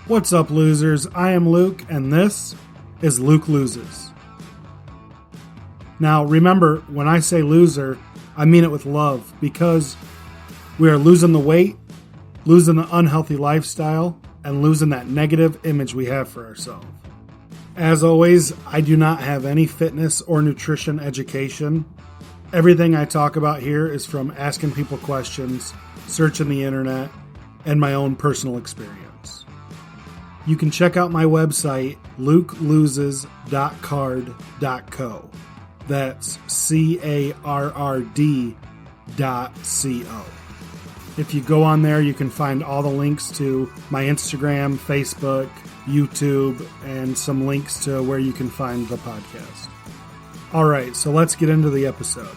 What's up, losers? I am Luke, and this is Luke Loses. Now, remember, when I say loser, I mean it with love, because we are losing the weight, losing the unhealthy lifestyle, and losing that negative image we have for ourselves. As always, I do not have any fitness or nutrition education. Everything I talk about here is from asking people questions, searching the internet, and my own personal experience. You can check out my website, lukeloses.card.co. That's CARRD.co. If you go on there, you can find all the links to my Instagram, Facebook, YouTube, and some links to where you can find the podcast. All right, so let's get into the episode.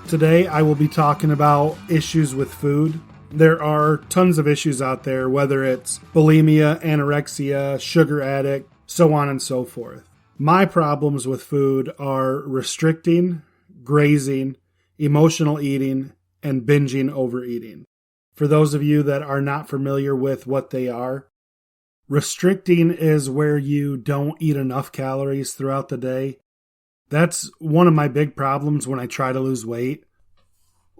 Today, I will be talking about issues with food. There are tons of issues out there, whether it's bulimia, anorexia, sugar addict, so on and so forth. My problems with food are restricting, grazing, emotional eating, and binging overeating. For those of you that are not familiar with what they are, restricting is where you don't eat enough calories throughout the day. That's one of my big problems when I try to lose weight.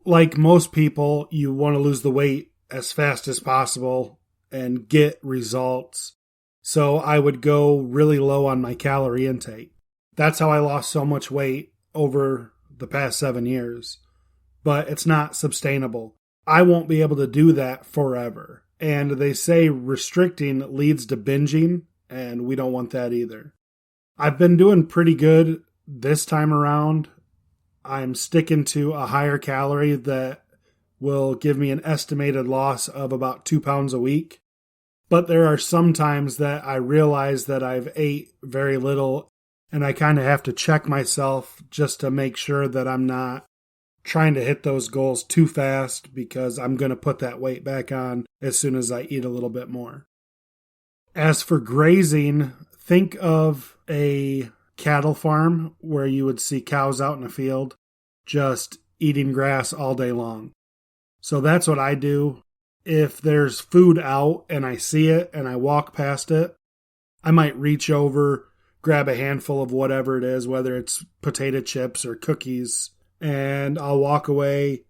Like most people, you want to lose the weight as fast as possible and get results. So I would go really low on my calorie intake. That's how I lost so much weight over the past 7 years. But it's not sustainable. I won't be able to do that forever. And they say restricting leads to binging, and we don't want that either. I've been doing pretty good this time around. I'm sticking to a higher calorie that will give me an estimated loss of about 2 pounds a week. But there are some times that I realize that I've ate very little, and I kind of have to check myself just to make sure that I'm not trying to hit those goals too fast, because I'm going to put that weight back on as soon as I eat a little bit more. As for grazing, think of a cattle farm where you would see cows out in the field just eating grass all day long. So that's what I do. If there's food out and I see it and I walk past it, I might reach over, grab a handful of whatever it is, whether it's potato chips or cookies, and I'll walk away.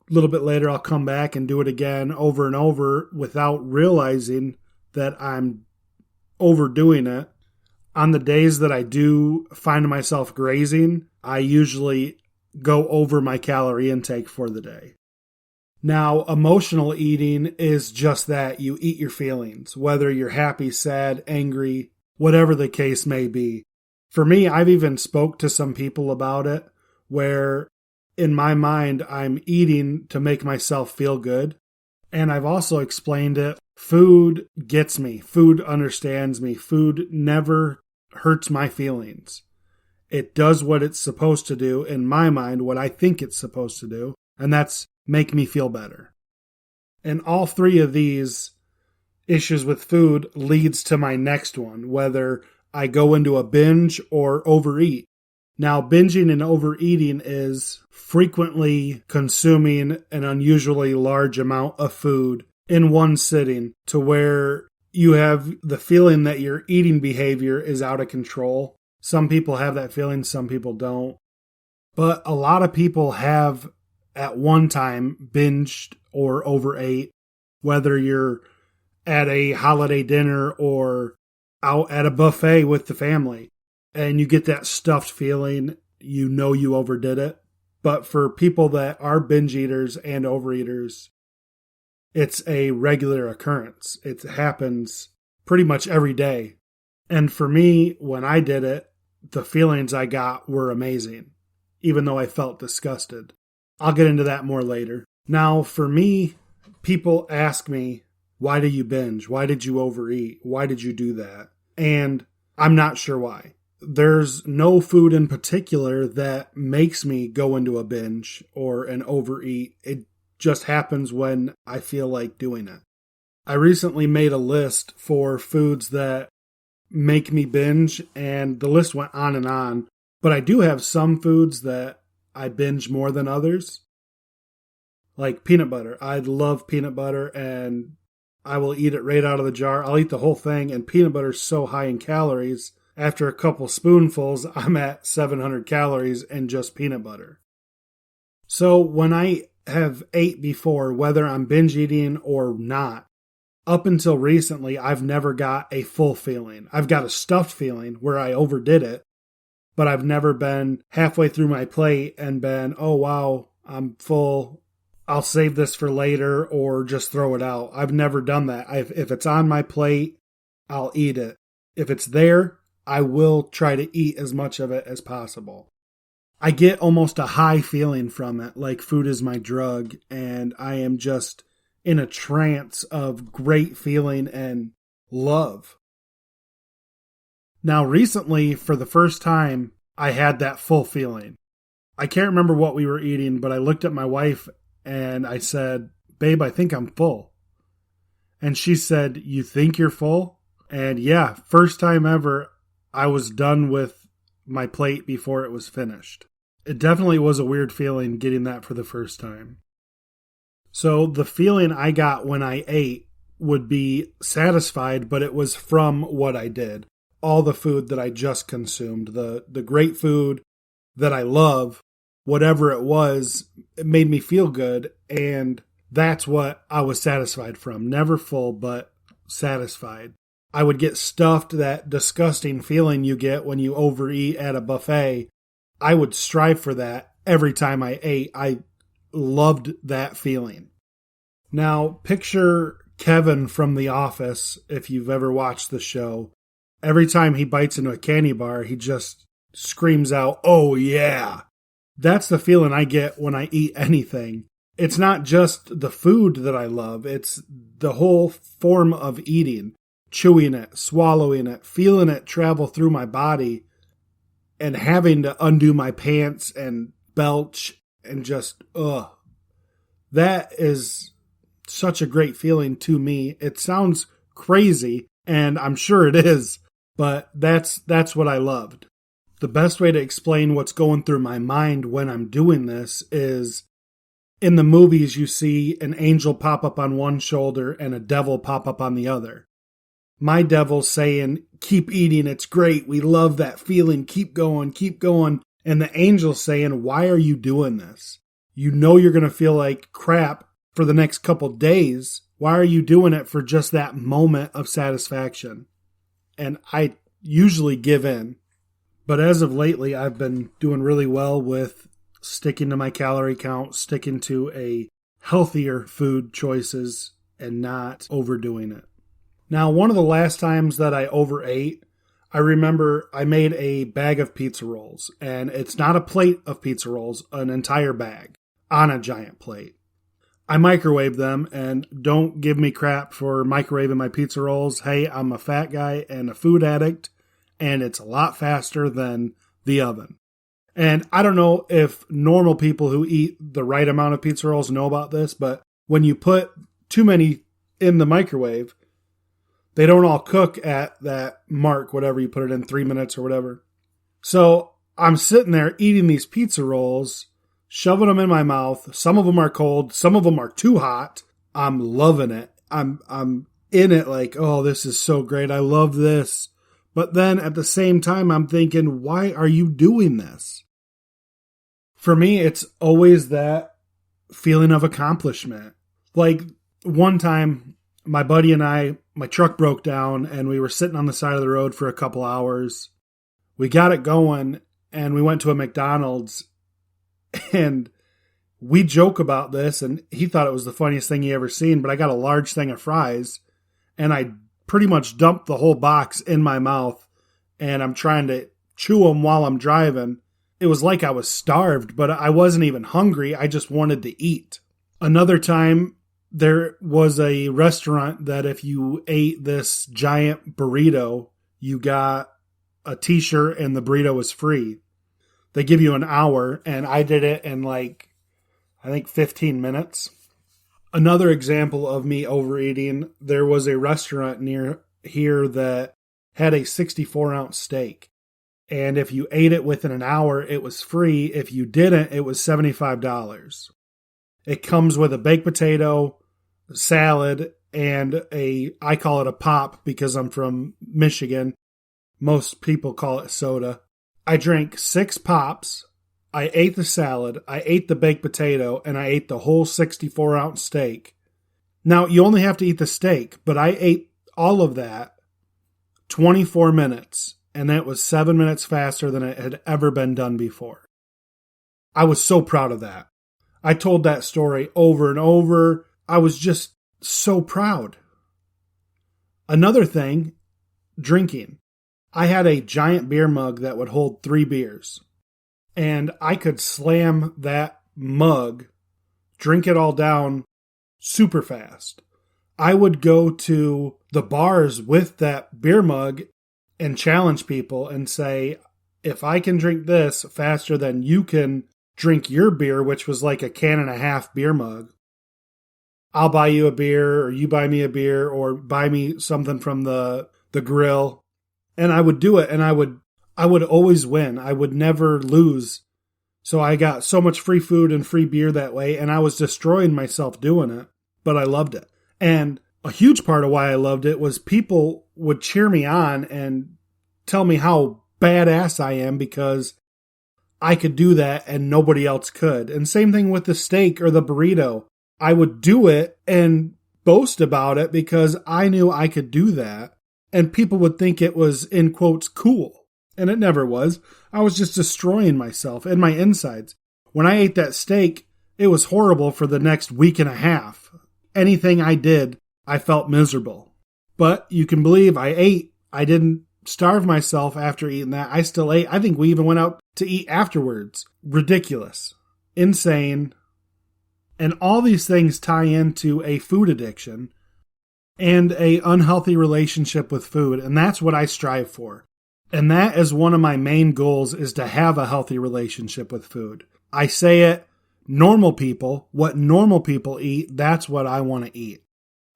A little bit later, I'll come back and do it again over and over without realizing that I'm overdoing it. On the days that I do find myself grazing, I usually go over my calorie intake for the day. Now, emotional eating is just that. You eat your feelings, whether you're happy, sad, angry, whatever the case may be. For me, I've even spoke to some people about it, where in my mind, I'm eating to make myself feel good. And I've also explained it. Food gets me. Food understands me. Food never hurts my feelings. It does what it's supposed to do, in my mind, what I think it's supposed to do, and that's make me feel better. And all three of these issues with food leads to my next one, whether I go into a binge or overeat. Now, binging and overeating is frequently consuming an unusually large amount of food in one sitting, to where you have the feeling that your eating behavior is out of control. Some people have that feeling, some people don't. But a lot of people have at one time binged or overate, whether you're at a holiday dinner or out at a buffet with the family, and you get that stuffed feeling, you know you overdid it. But for people that are binge eaters and overeaters, it's a regular occurrence. It happens pretty much every day. And for me, when I did it, the feelings I got were amazing, even though I felt disgusted. I'll get into that more later. Now, for me, people ask me, why do you binge? Why did you overeat? Why did you do that? And I'm not sure why. There's no food in particular that makes me go into a binge or an overeat. It just happens when I feel like doing it. I recently made a list for foods that make me binge, and the list went on, but I do have some foods that I binge more than others. Like peanut butter. I love peanut butter, and I will eat it right out of the jar. I'll eat the whole thing, and peanut butter is so high in calories. After a couple spoonfuls, I'm at 700 calories in just peanut butter. So when I have ate before, whether I'm binge eating or not, up until recently, I've never got a full feeling. I've got a stuffed feeling where I overdid it, but I've never been halfway through my plate and been, oh wow, I'm full. I'll save this for later or just throw it out. I've never done that. If it's on my plate, I'll eat it. If it's there, I will try to eat as much of it as possible. I get almost a high feeling from it, like food is my drug, and I am just in a trance of great feeling and love. Now, recently, for the first time, I had that full feeling. I can't remember what we were eating, but I looked at my wife and I said, babe, I think I'm full. And she said, you think you're full? And yeah, first time ever, I was done with my plate before it was finished. It definitely was a weird feeling getting that for the first time. So the feeling I got when I ate would be satisfied, but it was from what I did. All the food that I just consumed, the great food that I love, whatever it was, it made me feel good. And that's what I was satisfied from. Never full, but satisfied. I would get stuffed, that disgusting feeling you get when you overeat at a buffet. I would strive for that every time I ate. I loved that feeling. Now, picture Kevin from The Office, if you've ever watched the show. Every time he bites into a candy bar, he just screams out, oh yeah. That's the feeling I get when I eat anything. It's not just the food that I love, it's the whole form of eating. Chewing it, swallowing it, feeling it travel through my body, and having to undo my pants and belch and just, ugh. That is such a great feeling to me. It sounds crazy, and I'm sure it is, but that's what I loved. The best way to explain what's going through my mind when I'm doing this is, in the movies you see an angel pop up on one shoulder and a devil pop up on the other. My devil's saying, keep eating, it's great, we love that feeling, keep going, keep going. And the angel's saying, why are you doing this? You know you're going to feel like crap for the next couple days. Why are you doing it for just that moment of satisfaction? And I usually give in. But as of lately, I've been doing really well with sticking to my calorie count, sticking to a healthier food choices, and not overdoing it. Now, one of the last times that I overate, I remember I made a bag of pizza rolls, and it's not a plate of pizza rolls, an entire bag on a giant plate. I microwaved them, and don't give me crap for microwaving my pizza rolls. Hey, I'm a fat guy and a food addict, and it's a lot faster than the oven. And I don't know if normal people who eat the right amount of pizza rolls know about this, but when you put too many in the microwave, they don't all cook at that mark, whatever you put it in, 3 minutes or whatever. So I'm sitting there eating these pizza rolls, shoving them in my mouth. Some of them are cold. Some of them are too hot. I'm loving it. I'm in it like, oh, this is so great. I love this. But then at the same time, I'm thinking, why are you doing this? For me, it's always that feeling of accomplishment. Like one time, my buddy and I, my truck broke down and we were sitting on the side of the road for a couple hours. We got it going and we went to a McDonald's, and we joke about this, and he thought it was the funniest thing he ever seen, but I got a large thing of fries and I pretty much dumped the whole box in my mouth, and I'm trying to chew them while I'm driving. It was like I was starved, but I wasn't even hungry. I just wanted to eat. Another time, there was a restaurant that if you ate this giant burrito, you got a t-shirt and the burrito was free. They give you an hour, and I did it in I think 15 minutes. Another example of me overeating, there was a restaurant near here that had a 64-ounce steak. And if you ate it within an hour, it was free. If you didn't, it was $75. It comes with a baked potato, salad, and I call it a pop because I'm from Michigan. Most people call it soda. I drank 6 pops. I ate the salad. I ate the baked potato, and I ate the whole 64-ounce steak. Now, you only have to eat the steak, but I ate all of that 24 minutes, and that was 7 minutes faster than it had ever been done before. I was so proud of that. I told that story over and over. I was just so proud. Another thing, drinking. I had a giant beer mug that would hold 3 beers. And I could slam that mug, drink it all down super fast. I would go to the bars with that beer mug and challenge people and say, if I can drink this faster than you can drink your beer, which was like a 1.5 can beer mug, I'll buy you a beer, or you buy me a beer, or buy me something from the grill. And I would do it, and I would always win. I would never lose. So I got so much free food and free beer that way, and I was destroying myself doing it, but I loved it. And a huge part of why I loved it was people would cheer me on and tell me how badass I am because I could do that and nobody else could. And same thing with the steak or the burrito. I would do it and boast about it because I knew I could do that. And people would think it was, in quotes, cool. And it never was. I was just destroying myself and my insides. When I ate that steak, it was horrible for the next week and a half. Anything I did, I felt miserable. But you can believe I ate. I didn't starve myself after eating that. I still ate. I think we even went out to eat afterwards. Ridiculous. Insane. And all these things tie into a food addiction and a unhealthy relationship with food. And that's what I strive for. And that is one of my main goals, is to have a healthy relationship with food. I say it, normal people, what normal people eat, that's what I want to eat.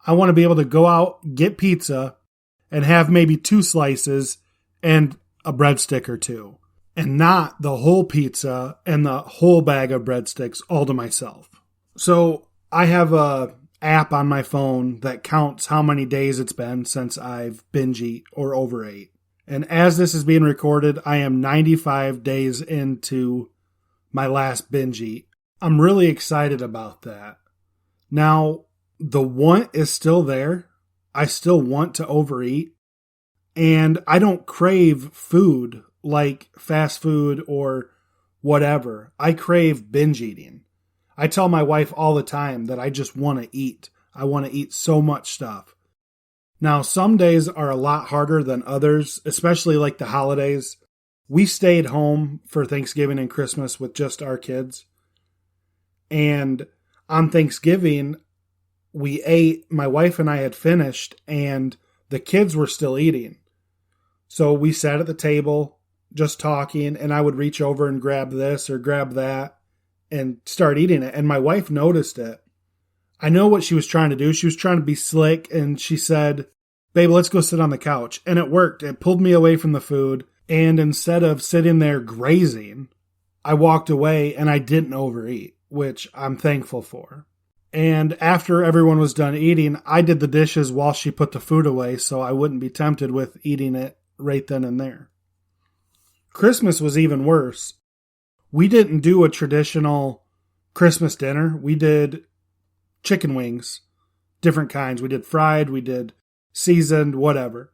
I want to be able to go out, get pizza, and have maybe 2 slices and a breadstick or 2. And not the whole pizza and the whole bag of breadsticks all to myself. So I have a app on my phone that counts how many days it's been since I've binge eat or overate. And as this is being recorded, I am 95 days into my last binge eat. I'm really excited about that. Now, the want is still there. I still want to overeat. And I don't crave food like fast food or whatever. I crave binge eating. I tell my wife all the time that I just want to eat. I want to eat so much stuff. Now, some days are a lot harder than others, especially like the holidays. We stayed home for Thanksgiving and Christmas with just our kids. And on Thanksgiving, we ate, my wife and I had finished, and the kids were still eating. So we sat at the table just talking, and I would reach over and grab this or grab that and start eating it. And my wife noticed it. I know what she was trying to do. She was trying to be slick, and she said, "Babe, let's go sit on the couch." And it worked. It pulled me away from the food. And instead of sitting there grazing, I walked away and I didn't overeat, which I'm thankful for. And after everyone was done eating, I did the dishes while she put the food away so I wouldn't be tempted with eating it right then and there. Christmas was even worse. We didn't do a traditional Christmas dinner. We did chicken wings, different kinds. We did fried, we did seasoned, whatever.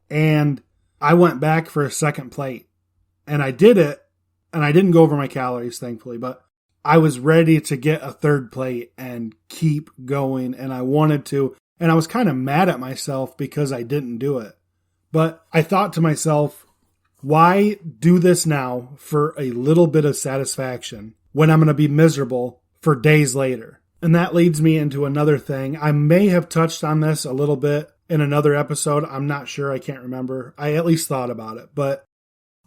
And I went back for a second plate. And I did it, and I didn't go over my calories, thankfully, but I was ready to get a third plate and keep going, and I wanted to. And I was kind of mad at myself because I didn't do it. But I thought to myself, why do this now for a little bit of satisfaction when I'm going to be miserable for days later? And that leads me into another thing. I may have touched on this a little bit in another episode. I'm not sure. I can't remember. I at least thought about it. But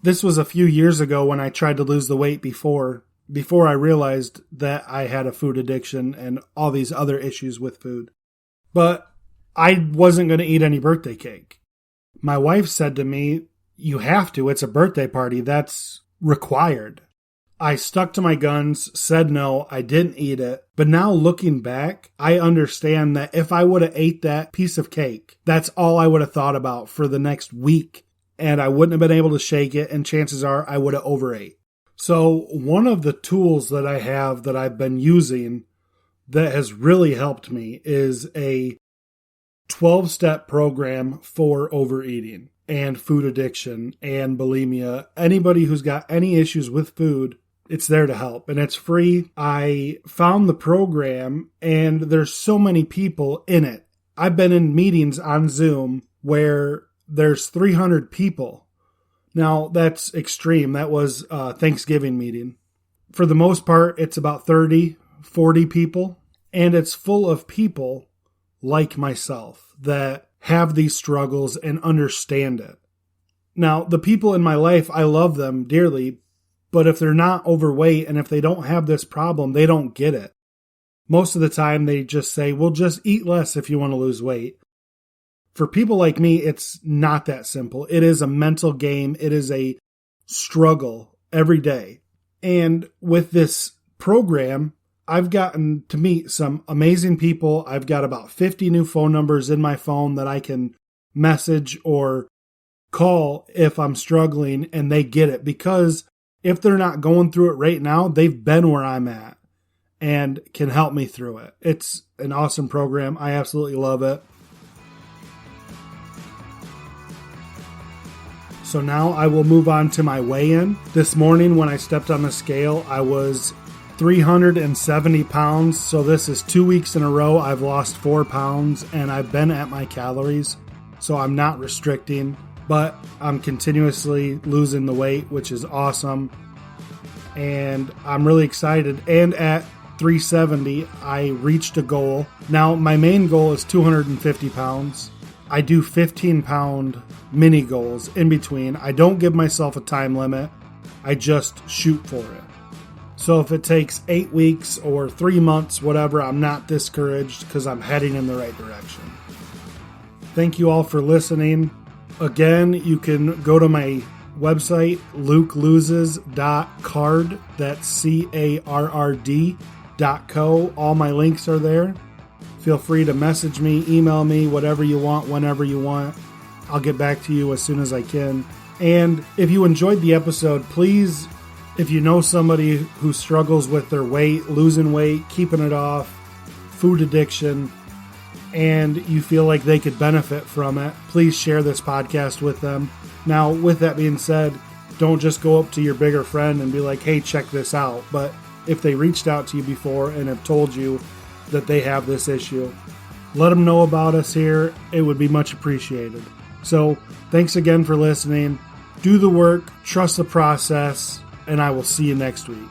this was a few years ago when I tried to lose the weight before I realized that I had a food addiction and all these other issues with food. But I wasn't going to eat any birthday cake. My wife said to me, "You have to. It's a birthday party. That's required." I stuck to my guns, said no, I didn't eat it. But now looking back, I understand that if I would have ate that piece of cake, that's all I would have thought about for the next week. And I wouldn't have been able to shake it, and chances are I would have overate. So one of the tools that I have that I've been using that has really helped me is a 12-step program for overeating and food addiction and bulimia. Anybody who's got any issues with food, it's there to help, and it's free. I found the program, and there's so many people in it. I've been in meetings on Zoom where there's 300 people. Now, that's extreme. That was a Thanksgiving meeting. For the most part, it's about 30, 40 people, and it's full of people like myself that have these struggles and understand it. Now, the people in my life, I love them dearly, but if they're not overweight and if they don't have this problem, they don't get it. Most of the time, they just say, well, just eat less if you want to lose weight. For people like me, it's not that simple. It is a mental game. It is a struggle every day. And with this program, I've gotten to meet some amazing people. I've got about 50 new phone numbers in my phone that I can message or call if I'm struggling, and they get it, because if they're not going through it right now, they've been where I'm at and can help me through it. It's an awesome program. I absolutely love it. So now I will move on to my weigh-in. This morning when I stepped on the scale, I was 370 pounds. So this is 2 weeks in a row I've lost 4 pounds, and I've been at my calories. So I'm not restricting, but I'm continuously losing the weight, which is awesome. And I'm really excited. And at 370, I reached a goal. Now, my main goal is 250 pounds. I do 15-pound mini goals in between. I don't give myself a time limit. I just shoot for it. So if it takes 8 weeks or 3 months, whatever, I'm not discouraged because I'm heading in the right direction. Thank you all for listening. Again, you can go to my website, lukeloses.card. That's CARRD.co. All my links are there. Feel free to message me, email me, whatever you want, whenever you want. I'll get back to you as soon as I can. And if you enjoyed the episode, please, if you know somebody who struggles with their weight, losing weight, keeping it off, food addiction, and you feel like they could benefit from it, please share this podcast with them. Now, with that being said, don't just go up to your bigger friend and be like, hey, check this out. But if they reached out to you before and have told you that they have this issue, let them know about us here. It would be much appreciated. So thanks again for listening. Do the work, trust the process, and I will see you next week.